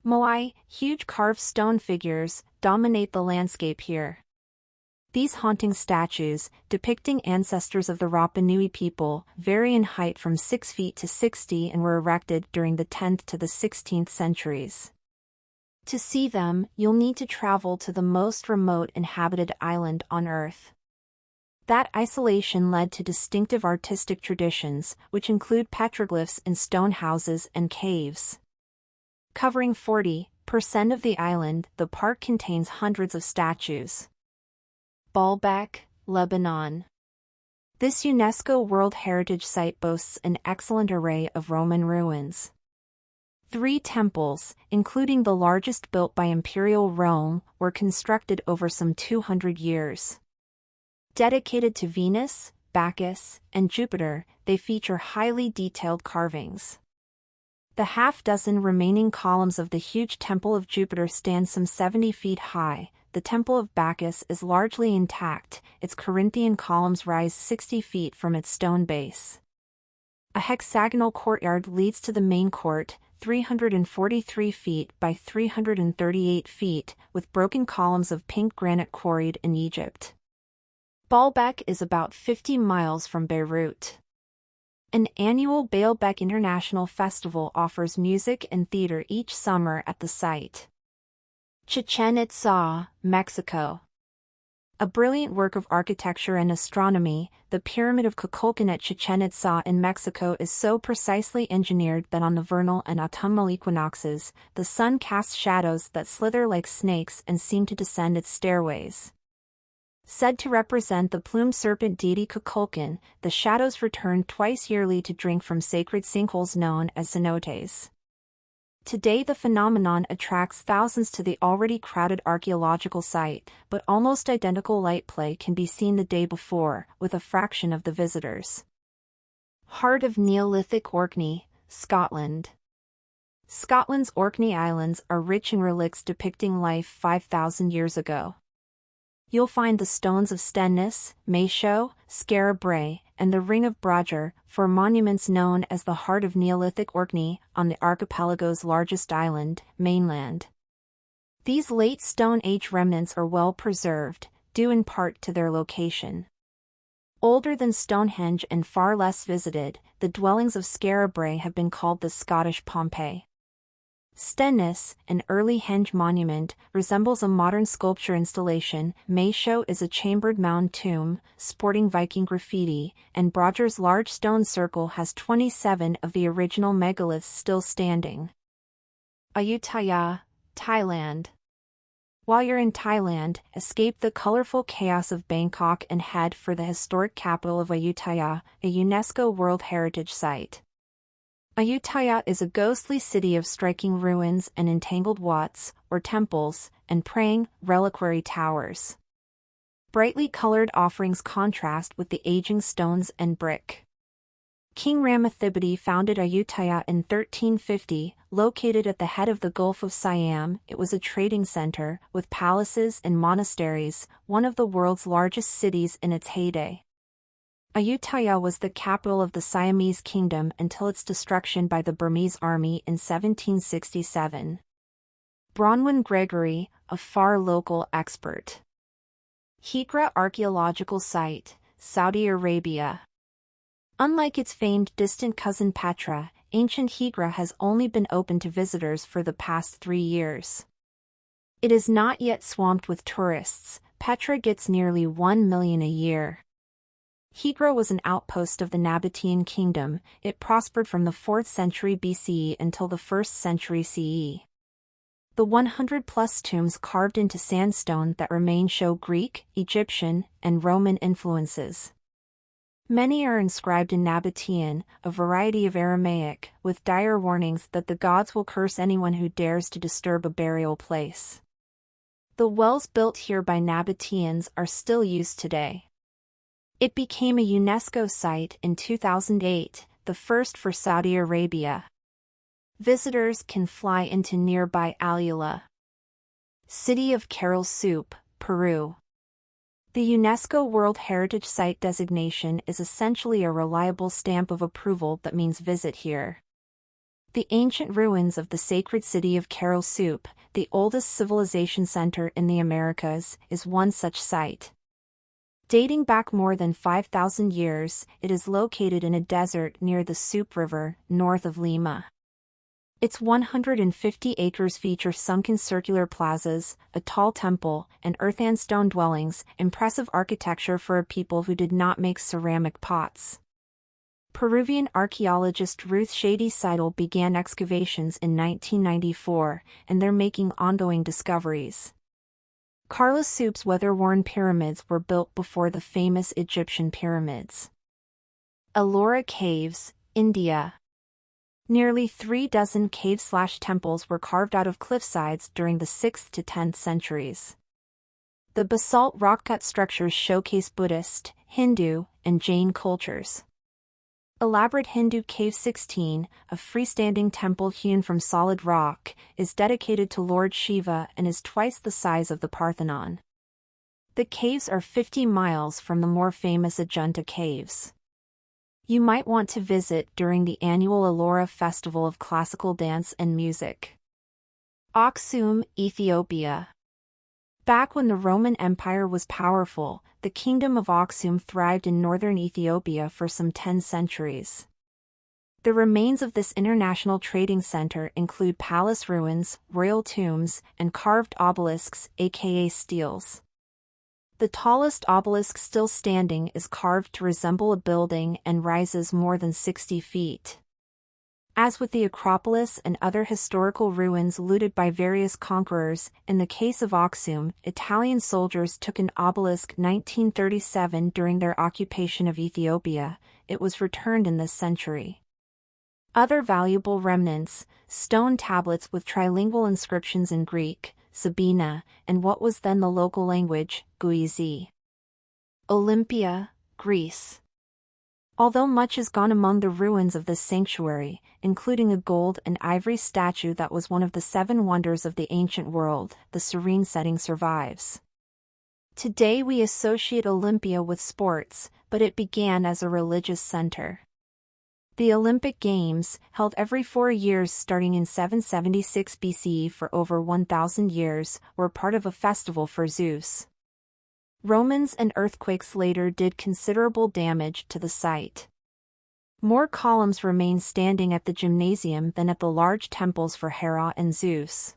Moai, huge carved stone figures, dominate the landscape here. These haunting statues, depicting ancestors of the Rapa Nui people, vary in height from 6 feet to 60 and were erected during the 10th to the 16th centuries. To see them, you'll need to travel to the most remote inhabited island on Earth. That isolation led to distinctive artistic traditions, which include petroglyphs in stone houses and caves. Covering 40% of the island, the park contains hundreds of statues. Baalbek, Lebanon. This UNESCO World Heritage Site boasts an excellent array of Roman ruins. 3 temples, including the largest built by Imperial Rome, were constructed over some 200 years. Dedicated to Venus, Bacchus, and Jupiter, they feature highly detailed carvings. The half-dozen remaining columns of the huge Temple of Jupiter stand some 70 feet high. The Temple of Bacchus is largely intact, its Corinthian columns rise 60 feet from its stone base. A hexagonal courtyard leads to the main court, 343 feet by 338 feet, with broken columns of pink granite quarried in Egypt. Baalbek is about 50 miles from Beirut. An annual Baalbek International Festival offers music and theater each summer at the site. Chichen Itza, Mexico. A brilliant work of architecture and astronomy, the Pyramid of Kukulkan at Chichen Itza in Mexico is so precisely engineered that on the vernal and autumnal equinoxes, the sun casts shadows that slither like snakes and seem to descend its stairways. Said to represent the plumed serpent deity Kukulkan, the shadows return twice yearly to drink from sacred sinkholes known as cenotes. Today the phenomenon attracts thousands to the already crowded archaeological site, but almost identical light play can be seen the day before, with a fraction of the visitors. Heart of Neolithic Orkney, Scotland. Scotland's Orkney Islands are rich in relics depicting life 5,000 years ago. You'll find the stones of Stenness, Maeshowe, Skara Brae, and the Ring of Brodger, 4 monuments known as the Heart of Neolithic Orkney, on the archipelago's largest island, mainland. These late Stone Age remnants are well preserved, due in part to their location. Older than Stonehenge and far less visited, the dwellings of Skara Brae have been called the Scottish Pompeii. Stenness, an early henge monument, resembles a modern sculpture installation. Maeshowe is a chambered mound tomb, sporting Viking graffiti, and Brodger's large stone circle has 27 of the original megaliths still standing. Ayutthaya, Thailand. While you're in Thailand, escape the colorful chaos of Bangkok and head for the historic capital of Ayutthaya, a UNESCO World Heritage Site. Ayutthaya is a ghostly city of striking ruins and entangled wats, or temples, and praying, reliquary towers. Brightly colored offerings contrast with the aging stones and brick. King Ramathibodi founded Ayutthaya in 1350, located at the head of the Gulf of Siam. It was a trading center, with palaces and monasteries, one of the world's largest cities in its heyday. Ayutthaya was the capital of the Siamese kingdom until its destruction by the Burmese army in 1767. Bronwyn Gregory, a far local expert. Hijra Archaeological Site, Saudi Arabia. Unlike its famed distant cousin Petra, ancient Hijra has only been open to visitors for the past 3 years. It is not yet swamped with tourists. Petra gets nearly 1 million a year. Hijra was an outpost of the Nabatean kingdom. It prospered from the 4th century BCE until the 1st century CE. The 100-plus tombs carved into sandstone that remain show Greek, Egyptian, and Roman influences. Many are inscribed in Nabatean, a variety of Aramaic, with dire warnings that the gods will curse anyone who dares to disturb a burial place. The wells built here by Nabateans are still used today. It became a UNESCO site in 2008, the first for Saudi Arabia. Visitors can fly into nearby Alula. City of Caral Soup, Peru. The UNESCO World Heritage Site designation is essentially a reliable stamp of approval that means visit here. The ancient ruins of the sacred city of Soup, the oldest civilization center in the Americas, is one such site. Dating back more than 5,000 years, it is located in a desert near the Soup River, north of Lima. Its 150 acres feature sunken circular plazas, a tall temple, and earth and stone dwellings, impressive architecture for a people who did not make ceramic pots. Peruvian archaeologist Ruth Shady Seidel began excavations in 1994, and they're making ongoing discoveries. Soup's weather-worn pyramids were built before the famous Egyptian pyramids. Ellora Caves, India. Nearly 36 caves/temples were carved out of cliffsides during the 6th to 10th centuries. The basalt rock-cut structures showcase Buddhist, Hindu, and Jain cultures. Elaborate Hindu Cave 16, a freestanding temple hewn from solid rock, is dedicated to Lord Shiva and is twice the size of the Parthenon. The caves are 50 miles from the more famous Ajanta Caves. You might want to visit during the annual Ellora Festival of Classical Dance and Music. Aksum, Ethiopia. Back when the Roman Empire was powerful, the Kingdom of Aksum thrived in northern Ethiopia for some 10 centuries. The remains of this international trading center include palace ruins, royal tombs, and carved obelisks, aka steles. The tallest obelisk still standing is carved to resemble a building and rises more than 60 feet. As with the Acropolis and other historical ruins looted by various conquerors, in the case of Aksum, Italian soldiers took an obelisk 1937 during their occupation of Ethiopia. It was returned in this century. Other valuable remnants, stone tablets with trilingual inscriptions in Greek, Sabina, and what was then the local language, Guizi. Olympia, Greece. Although much is gone among the ruins of this sanctuary, including a gold and ivory statue that was one of the 7 wonders of the ancient world, the serene setting survives. Today we associate Olympia with sports, but it began as a religious center. The Olympic Games, held every 4 years starting in 776 BCE for over 1,000 years, were part of a festival for Zeus. Romans and earthquakes later did considerable damage to the site. More columns remain standing at the gymnasium than at the large temples for Hera and Zeus.